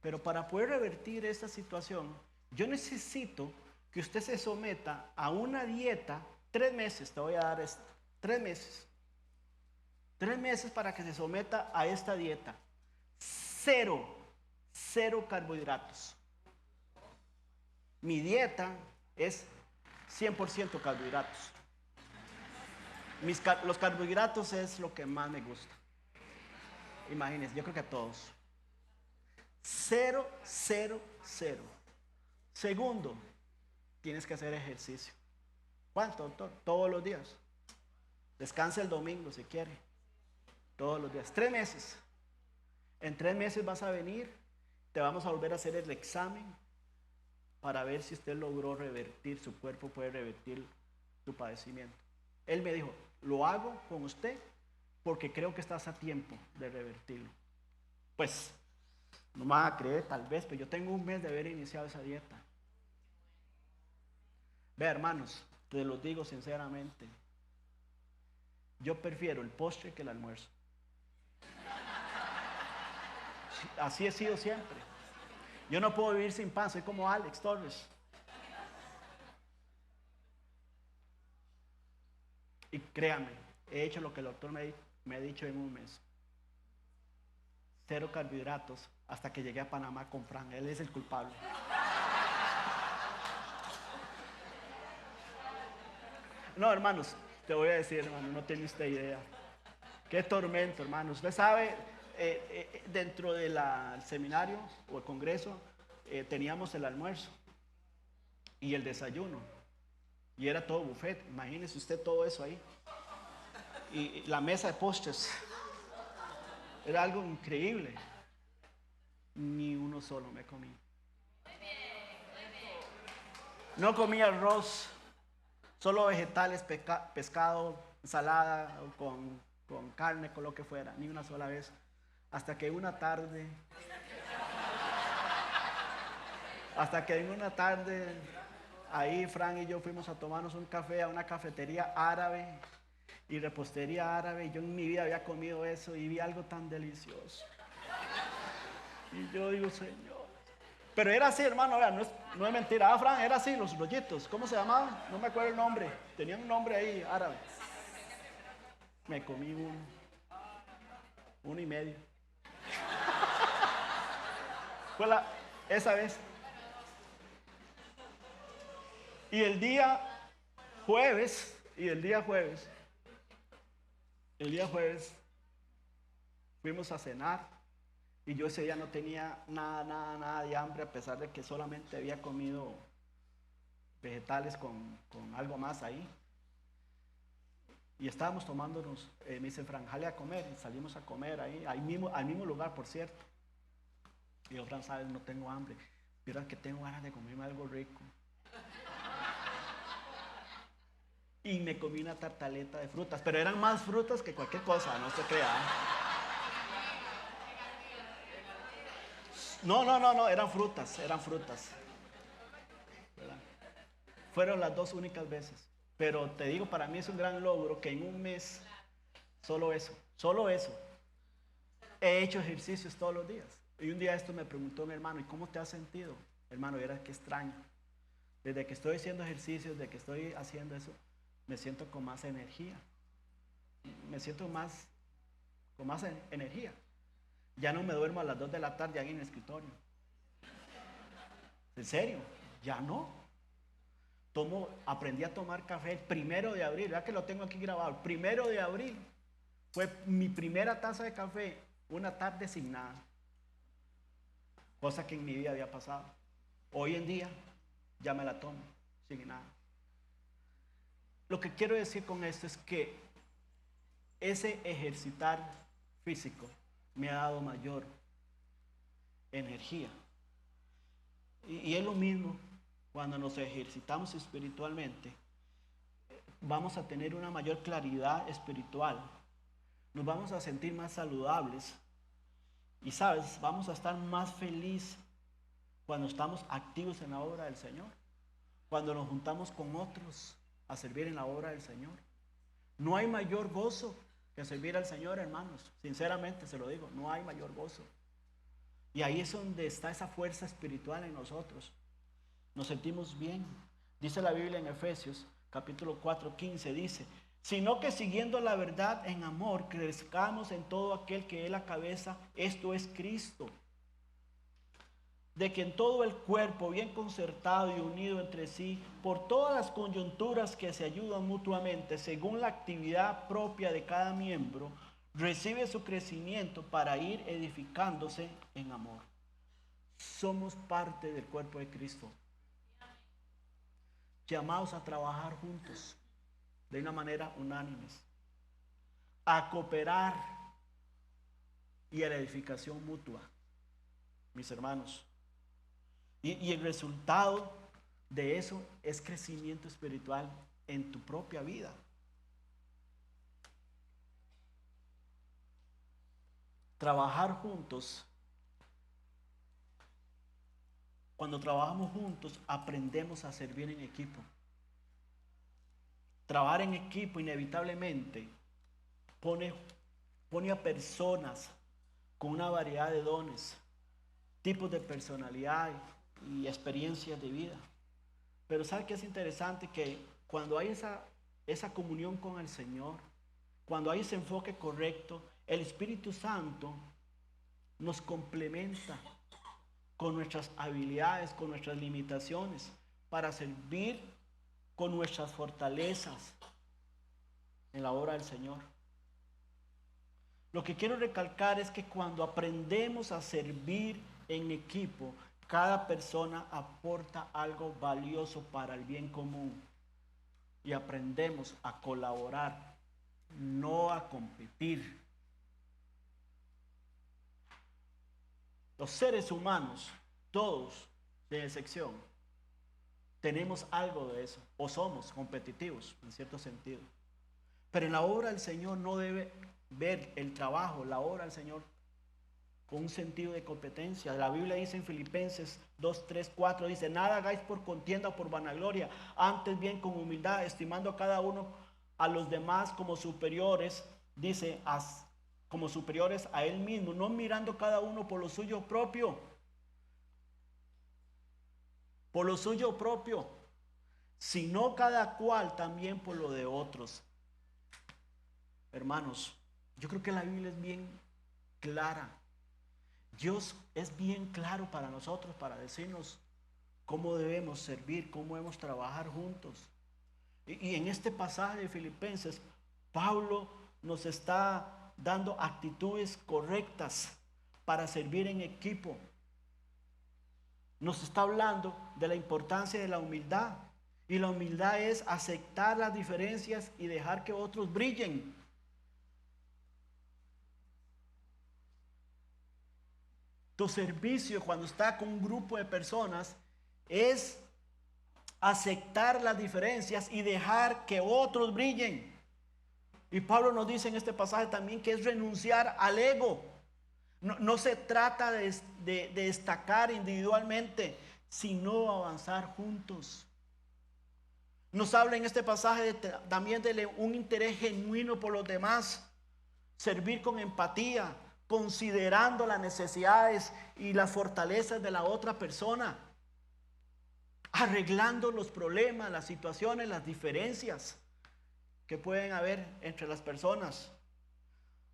pero para poder revertir esta situación, yo necesito que usted se someta a una dieta, 3 meses, te voy a dar esto, 3 meses. 3 meses para que se someta a esta dieta. Cero carbohidratos. Mi dieta es 100% carbohidratos. Los carbohidratos es lo que más me gusta. Imagínense, yo creo que a todos. Cero. Segundo, tienes que hacer ejercicio. ¿Cuánto, doctor? Todos los días. Descansa el domingo si quiere. Todos los días. 3 meses. En 3 meses vas a venir, te vamos a volver a hacer el examen para ver si usted logró revertir, su cuerpo puede revertir su padecimiento. Él me dijo, lo hago con usted porque creo que estás a tiempo de revertirlo. Pues, no me van a creer tal vez, pero yo tengo 1 mes de haber iniciado esa dieta. Ve, hermanos, te lo digo sinceramente, yo prefiero el postre que el almuerzo. Así he sido siempre. Yo no puedo vivir sin pan, soy como Alex Torres. Y créanme, he hecho lo que el doctor me ha dicho en 1 mes. 0 carbohidratos hasta que llegué a Panamá con Fran. Él es el culpable. No, hermanos, te voy a decir, hermano, no tiene usted idea. Qué tormento, hermano. Usted sabe, dentro del seminario o el congreso, teníamos el almuerzo y el desayuno. Y era todo buffet. Imagínese usted todo eso ahí. Y la mesa de postres. Era algo increíble. Ni uno solo me comí. No comí arroz, solo vegetales, pescado, ensalada, con carne, con lo que fuera, ni una sola vez. Hasta que una tarde, ahí Fran y yo fuimos a tomarnos un café a una cafetería árabe y repostería árabe. Yo en mi vida había comido eso y vi algo tan delicioso. Y yo digo, Señor. Pero era así, hermano, no es mentira. Fran, era así, los rollitos. ¿Cómo se llamaban? No me acuerdo el nombre. Tenían un nombre ahí, árabe. Me comí uno y medio. Fue esa vez. Y el día jueves, fuimos a cenar. Y yo ese día no tenía nada de hambre, a pesar de que solamente había comido vegetales con algo más ahí. Y estábamos tomándonos, me dice Fran, jale a comer, y salimos a comer ahí, al mismo lugar, por cierto. Y yo, Fran, sabes, no tengo hambre, pero que tengo ganas de comerme algo rico. Y me comí una tartaleta de frutas, pero eran más frutas que cualquier cosa, no se crea. No, eran frutas. ¿Verdad? Fueron las 2 únicas veces. Pero te digo, para mí es un gran logro que en 1 mes, solo eso, he hecho ejercicios todos los días. Y un día esto me preguntó mi hermano, ¿y cómo te has sentido? Hermano, era que extraño. Desde que estoy haciendo ejercicios, desde que estoy haciendo eso, me siento con más energía. Con más energía. Ya no me duermo a las 2 de la tarde ahí en el escritorio. ¿En serio? Ya no. Aprendí a tomar café el 1 de abril. ¿Verdad que lo tengo aquí grabado? El 1 de abril fue mi primera taza de café, una tarde sin nada. Cosa que en mi vida había pasado. Hoy en día ya me la tomo sin nada. Lo que quiero decir con esto es que ese ejercitar físico me ha dado mayor energía. Y es lo mismo cuando nos ejercitamos espiritualmente. vamos a tener una mayor claridad espiritual, nos vamos a sentir más saludables y, sabes, vamos a estar más felices cuando estamos activos en la obra del Señor, cuando nos juntamos con otros a servir en la obra del Señor. No hay mayor gozo que servir al Señor, hermanos. Sinceramente se lo digo, no hay mayor gozo. Y ahí es donde está esa fuerza espiritual en nosotros. Nos sentimos bien. Dice la Biblia en Efesios capítulo 4:15, dice: sino que siguiendo la verdad en amor, crezcamos en todo aquel que es la cabeza, esto es Cristo. De que en todo el cuerpo, bien concertado y unido entre sí, por todas las coyunturas que se ayudan mutuamente, según la actividad propia de cada miembro, recibe su crecimiento para ir edificándose en amor. Somos parte del cuerpo de Cristo, llamados a trabajar juntos de una manera unánime, a cooperar y a la edificación mutua, mis hermanos. Y el resultado de eso es crecimiento espiritual en tu propia vida. Trabajar juntos. Cuando trabajamos juntos, aprendemos a servir en equipo. Trabajar en equipo inevitablemente pone a personas con una variedad de dones, tipos de personalidad y experiencias de vida. Pero ¿sabe qué es interesante? Que cuando hay esa comunión con el Señor, cuando hay ese enfoque correcto, el Espíritu Santo nos complementa con nuestras habilidades, con nuestras limitaciones, para servir con nuestras fortalezas en la obra del Señor. Lo que quiero recalcar es que cuando aprendemos a servir en equipo, cada persona aporta algo valioso para el bien común y aprendemos a colaborar, no a competir. Los seres humanos, todos, sin excepción, tenemos algo de eso, o somos competitivos en cierto sentido. Pero en la obra del Señor no debe ver el trabajo, la obra del Señor con un sentido de competencia. La Biblia dice en Filipenses 2, 3, 4, dice: nada hagáis por contienda o por vanagloria, antes bien con humildad, estimando a cada uno a los demás como superiores, dice, como superiores a él mismo, no mirando cada uno por lo suyo propio, sino cada cual también por lo de otros. Hermanos, yo creo que la Biblia es bien clara. Dios es bien claro para nosotros, para decirnos cómo debemos servir, cómo debemos trabajar juntos. Y en este pasaje de Filipenses, Pablo nos está dando actitudes correctas para servir en equipo. Nos está hablando de la importancia de la humildad. Y la humildad es aceptar las diferencias y dejar que otros brillen. Tu servicio cuando está con un grupo de personas es aceptar las diferencias y dejar que otros brillen. Y Pablo nos dice en este pasaje también que es renunciar al ego. No se trata de destacar individualmente, sino avanzar juntos. Nos habla en este pasaje también de un interés genuino por los demás, servir con empatía, considerando las necesidades y las fortalezas de la otra persona, arreglando los problemas, las situaciones, las diferencias que pueden haber entre las personas.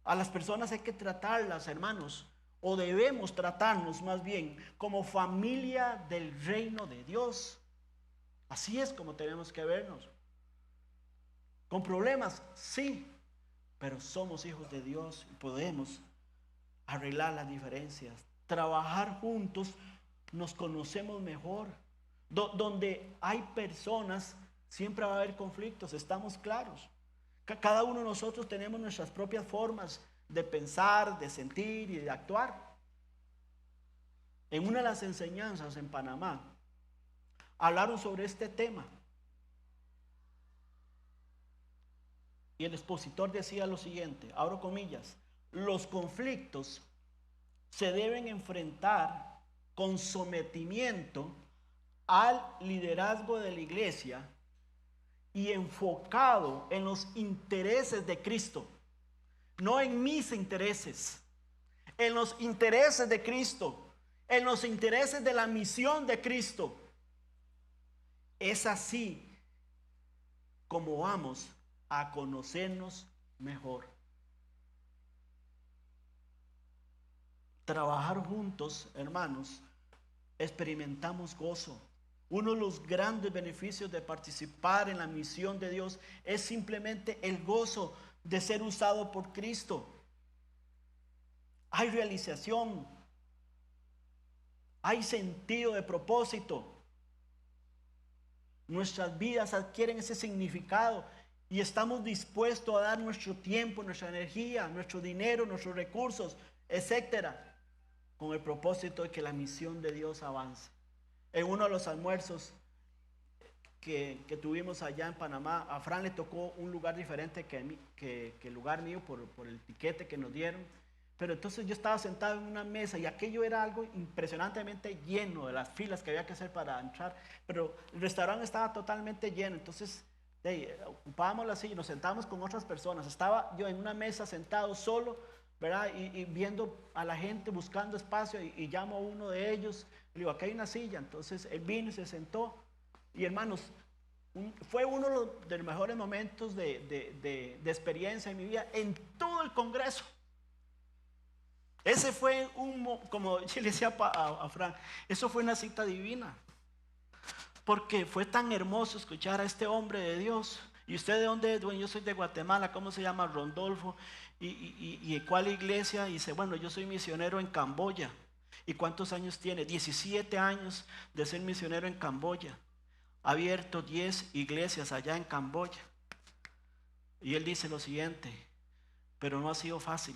A las personas hay que tratarlas, hermanos, o debemos tratarnos más bien como familia del reino de Dios. Así es como tenemos que vernos. Con problemas, sí, pero somos hijos de Dios y podemos arreglar las diferencias. Trabajar juntos, nos conocemos mejor. Donde hay personas, siempre va a haber conflictos, estamos claros. Cada uno de nosotros tenemos nuestras propias formas de pensar, de sentir y de actuar. En una de las enseñanzas en Panamá, hablaron sobre este tema. Y el expositor decía lo siguiente, abro comillas: los conflictos se deben enfrentar con sometimiento al liderazgo de la iglesia y enfocado en los intereses de Cristo, no en mis intereses, en los intereses de Cristo, en los intereses de la misión de Cristo. Es así como vamos a conocernos mejor. Trabajar juntos, hermanos, experimentamos gozo. Uno de los grandes beneficios de participar en la misión de Dios es simplemente el gozo de ser usado por Cristo. Hay realización, hay sentido de propósito. Nuestras vidas adquieren ese significado y estamos dispuestos a dar nuestro tiempo, nuestra energía, nuestro dinero, nuestros recursos, etcétera, con el propósito de que la misión de Dios avance. En uno de los almuerzos que tuvimos allá en Panamá, a Fran le tocó un lugar diferente que el lugar mío por el tiquete que nos dieron. Pero entonces yo estaba sentado en una mesa y aquello era algo impresionantemente lleno de las filas que había que hacer para entrar. Pero el restaurante estaba totalmente lleno. Entonces ocupábamos la silla y nos sentábamos con otras personas. Estaba yo en una mesa sentado solo, ¿verdad? Y viendo a la gente buscando espacio y llamo a uno de ellos. Le digo, acá hay una silla. Entonces él vino y se sentó. Y hermanos, fue uno de los mejores momentos de experiencia en mi vida en todo el Congreso. Ese fue como yo le decía a Frank, eso fue una cita divina. Porque fue tan hermoso escuchar a este hombre de Dios. ¿Y usted de dónde es? Bueno, yo soy de Guatemala. ¿Cómo se llama? Rondolfo. ¿Y cuál iglesia? Y dice, bueno, yo soy misionero en Camboya. ¿Y cuántos años tiene? 17 años de ser misionero en Camboya. Ha abierto 10 iglesias allá en Camboya. Y él dice lo siguiente, pero no ha sido fácil.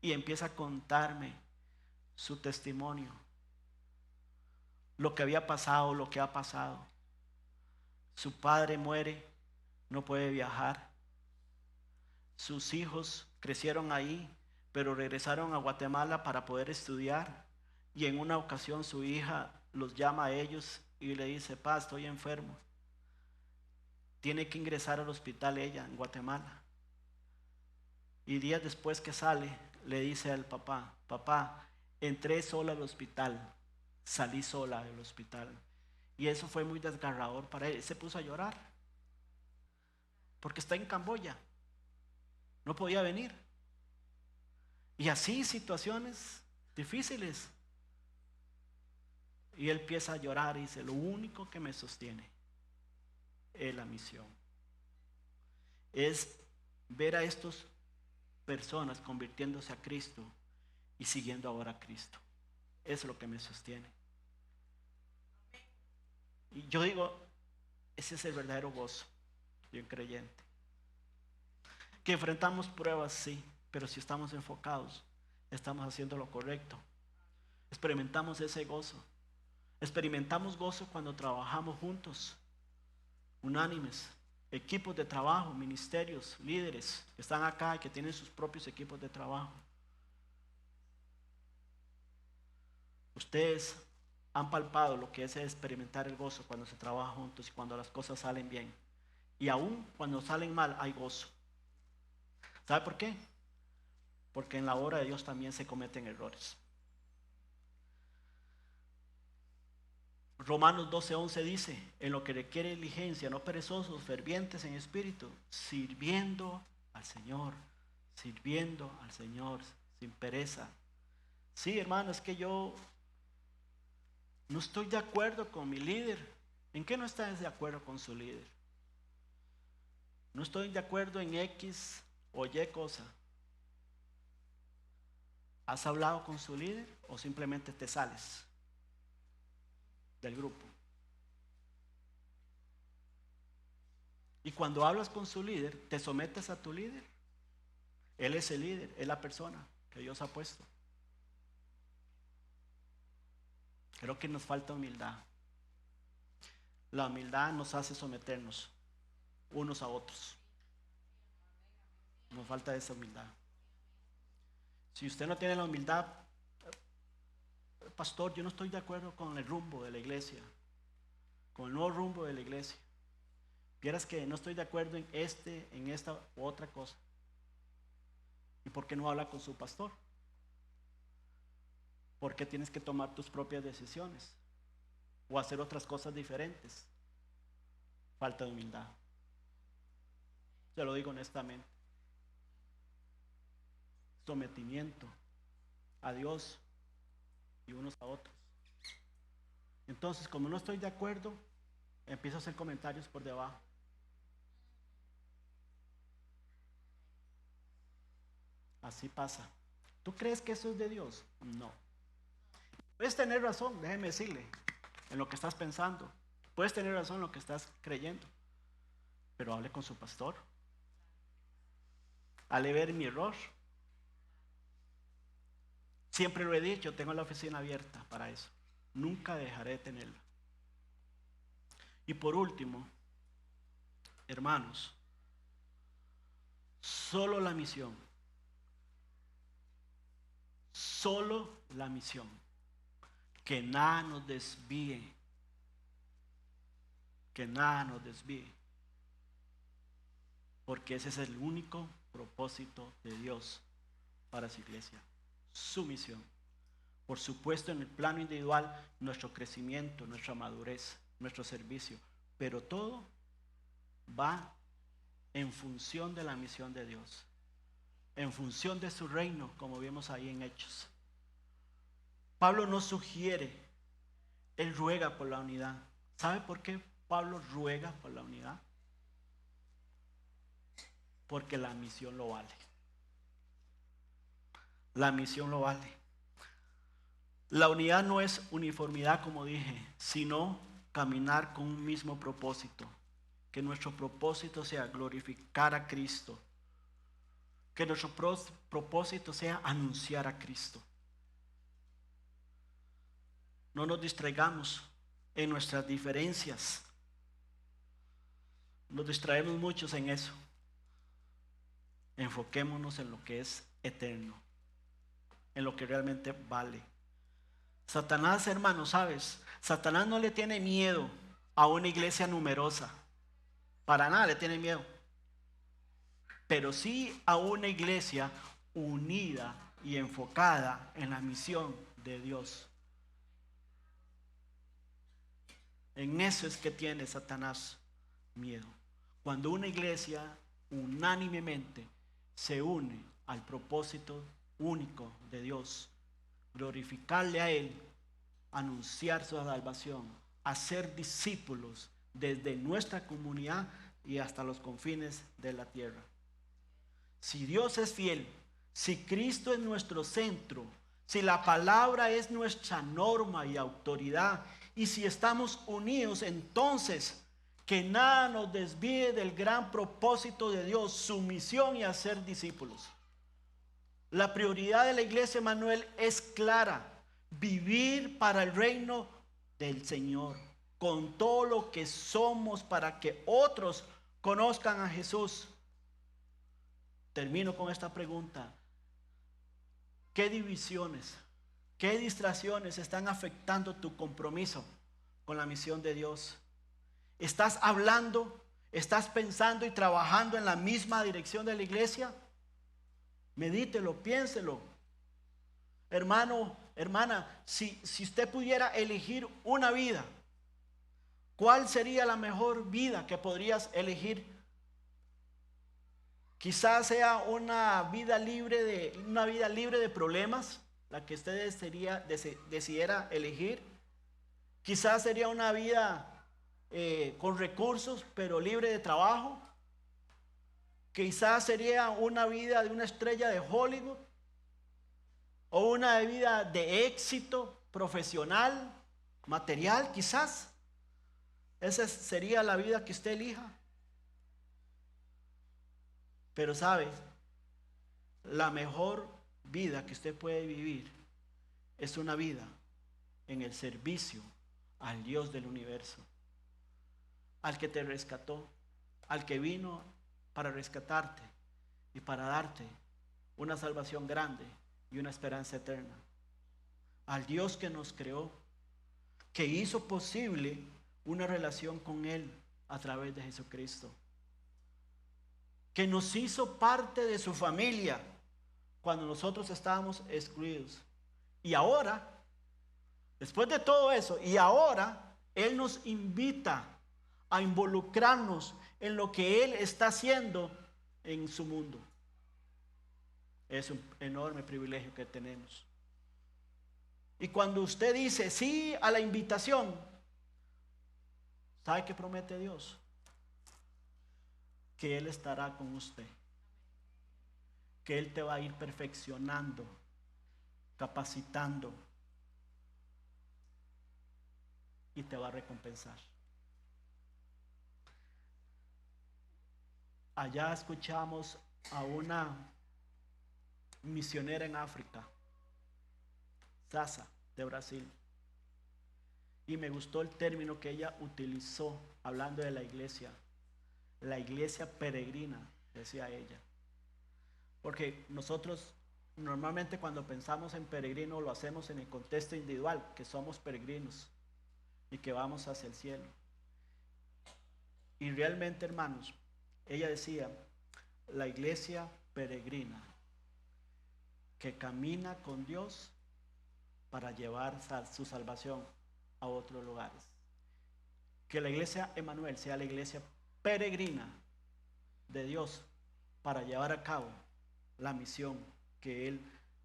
Y empieza a contarme su testimonio, lo que había pasado, lo que ha pasado. Su padre muere, no puede viajar. Sus hijos crecieron ahí, pero regresaron a Guatemala para poder estudiar. Y en una ocasión su hija los llama a ellos y le dice, pa, estoy enfermo. Tiene que ingresar al hospital ella en Guatemala. Y días después que sale, le dice al papá, papá, entré sola al hospital, salí sola del hospital. Y eso fue muy desgarrador para él. Se puso a llorar, porque está en Camboya, no podía venir. Y así situaciones difíciles. Y él empieza a llorar y dice, lo único que me sostiene es la misión. Es ver a estas personas convirtiéndose a Cristo y siguiendo ahora a Cristo. Eso es lo que me sostiene. Y yo digo, ese es el verdadero gozo de un creyente. Que enfrentamos pruebas, sí, pero si estamos enfocados, estamos haciendo lo correcto. Experimentamos ese gozo. Experimentamos gozo cuando trabajamos juntos, unánimes, equipos de trabajo, ministerios, líderes que están acá y que tienen sus propios equipos de trabajo. Ustedes han palpado lo que es experimentar el gozo cuando se trabaja juntos y cuando las cosas salen bien. Y aún cuando salen mal hay gozo. ¿Sabe por qué? Porque en la obra de Dios también se cometen errores. Romanos 12:11 dice, en lo que requiere diligencia, no perezosos, fervientes en espíritu, sirviendo al Señor sin pereza. Sí, hermano, es que yo no estoy de acuerdo con mi líder. ¿En qué no estás de acuerdo con su líder? No estoy de acuerdo en X o Y cosa. ¿Has hablado con su líder o simplemente te sales del grupo? Y cuando hablas con su líder, te sometes a tu líder. Él es el líder, es la persona que Dios ha puesto. Creo que nos falta humildad. La humildad nos hace someternos unos a otros. falta de esa humildad. Si usted no tiene la humildad, pastor, yo no estoy de acuerdo con el rumbo de la iglesia, con el nuevo rumbo de la iglesia. Vieras que no estoy de acuerdo en esta u otra cosa. ¿Y por qué no habla con su pastor? ¿Por qué tienes que tomar tus propias decisiones o hacer otras cosas diferentes? Falta de humildad. Se lo digo honestamente. Sometimiento a Dios y unos a otros. Entonces, como no estoy de acuerdo, empiezo a hacer comentarios por debajo. Así pasa. ¿Tú crees que eso es de Dios? No. Puedes tener razón, déjeme decirle, en lo que estás pensando. Puedes tener razón en lo que estás creyendo. Pero hable con su pastor. Hale ver mi error. Siempre lo he dicho, tengo la oficina abierta para eso. Nunca dejaré de tenerla. Y por último, hermanos, solo la misión. Solo la misión. Que nada nos desvíe. Que nada nos desvíe. Porque ese es el único propósito de Dios para su iglesia. Su misión. Por supuesto, en el plano individual, nuestro crecimiento, nuestra madurez, nuestro servicio. Pero todo va en función de la misión de Dios. En función de su reino, como vimos ahí en Hechos. Pablo no sugiere, él ruega por la unidad. ¿Sabe por qué Pablo ruega por la unidad? Porque la misión lo vale. La misión lo vale. La unidad no es uniformidad, como dije, sino caminar con un mismo propósito. Que nuestro propósito sea glorificar a Cristo. Que nuestro propósito sea anunciar a Cristo. No nos distraigamos en nuestras diferencias. Nos distraemos muchos en eso. Enfoquémonos en lo que es eterno, en lo que realmente vale. Satanás, hermano, ¿sabes? Satanás no le tiene miedo a una iglesia numerosa. Para nada le tiene miedo. Pero sí a una iglesia unida y enfocada en la misión de Dios. En eso es que tiene Satanás miedo. Cuando una iglesia unánimemente se une al propósito único de Dios, glorificarle a Él, anunciar su salvación, hacer discípulos desde nuestra comunidad y hasta los confines de la tierra. Si Dios es fiel, si Cristo es nuestro centro, si la palabra es nuestra norma y autoridad, y si estamos unidos, entonces que nada nos desvíe del gran propósito de Dios, su misión y hacer discípulos. La prioridad de la iglesia, Manuel, es clara: vivir para el reino del Señor, con todo lo que somos, para que otros conozcan a Jesús. Termino con esta pregunta: ¿qué divisiones, qué distracciones están afectando tu compromiso con la misión de Dios? ¿Estás hablando, estás pensando y trabajando en la misma dirección de la iglesia? Medítelo, piénselo. Hermano, hermana, si usted pudiera elegir una vida, ¿cuál sería la mejor vida que podrías elegir? Quizás sea una vida libre de problemas, la que usted decidiera elegir. Quizás sería una vida con recursos, pero libre de trabajo. Quizás sería una vida de una estrella de Hollywood, o una vida de éxito profesional, material, quizás. Esa sería la vida que usted elija. Pero sabe, la mejor vida que usted puede vivir es una vida en el servicio al Dios del universo, al que te rescató, al que vino para rescatarte y para darte una salvación grande y una esperanza eterna. Al Dios que nos creó, que hizo posible una relación con Él a través de Jesucristo, que nos hizo parte de su familia cuando nosotros estábamos excluidos. Y ahora, después de todo eso, y ahora Él nos invita a involucrarnos en lo que Él está haciendo en su mundo. Es un enorme privilegio que tenemos. Y cuando usted dice sí a la invitación, ¿sabe qué promete Dios? Que Él estará con usted, que Él te va a ir perfeccionando, capacitando y te va a recompensar. Allá escuchamos a una misionera en África, Sasa, de Brasil, y me gustó el término que ella utilizó hablando de la iglesia peregrina, decía ella, porque nosotros normalmente cuando pensamos en peregrino lo hacemos en el contexto individual, que somos peregrinos y que vamos hacia el cielo. Y realmente, hermanos, ella decía, la iglesia peregrina que camina con Dios para llevar su salvación a otros lugares. Que la iglesia Emmanuel sea la iglesia peregrina de Dios para llevar a cabo la misión que Él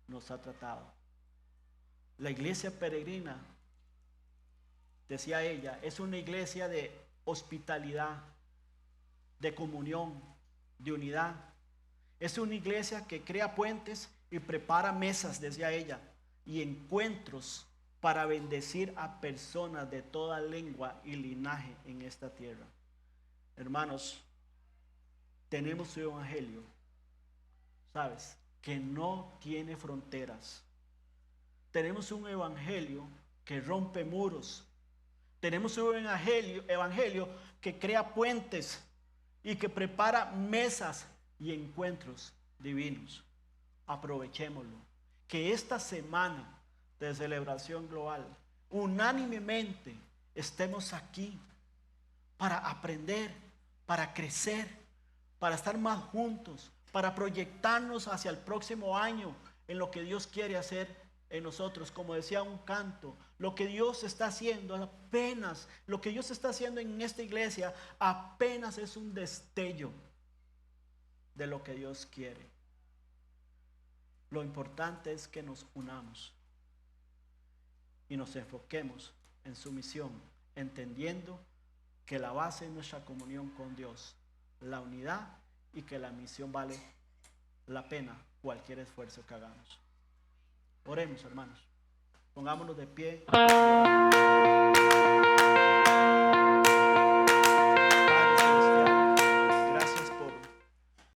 nos ha tratado. La iglesia peregrina, decía ella, es una iglesia de hospitalidad, de comunión, de unidad. Es una iglesia que crea puentes y prepara mesas, decía ella, y encuentros para bendecir a personas de toda lengua y linaje en esta tierra. Hermanos, tenemos un evangelio, ¿sabes?, que no tiene fronteras. Tenemos un evangelio que rompe muros. Tenemos un evangelio que crea puentes y que prepara mesas y encuentros divinos. Aprovechémoslo. Que esta semana de celebración global, unánimemente estemos aquí para aprender, para crecer, para estar más juntos, para proyectarnos hacia el próximo año en lo que Dios quiere hacer en nosotros. Como decía un canto, lo que Dios está haciendo apenas, lo que Dios está haciendo en esta iglesia apenas es un destello de lo que Dios quiere. Lo importante es que nos unamos y nos enfoquemos en su misión, entendiendo que la base es nuestra comunión con Dios, la unidad, y que la misión vale la pena cualquier esfuerzo que hagamos. Oremos, hermanos. Pongámonos de pie.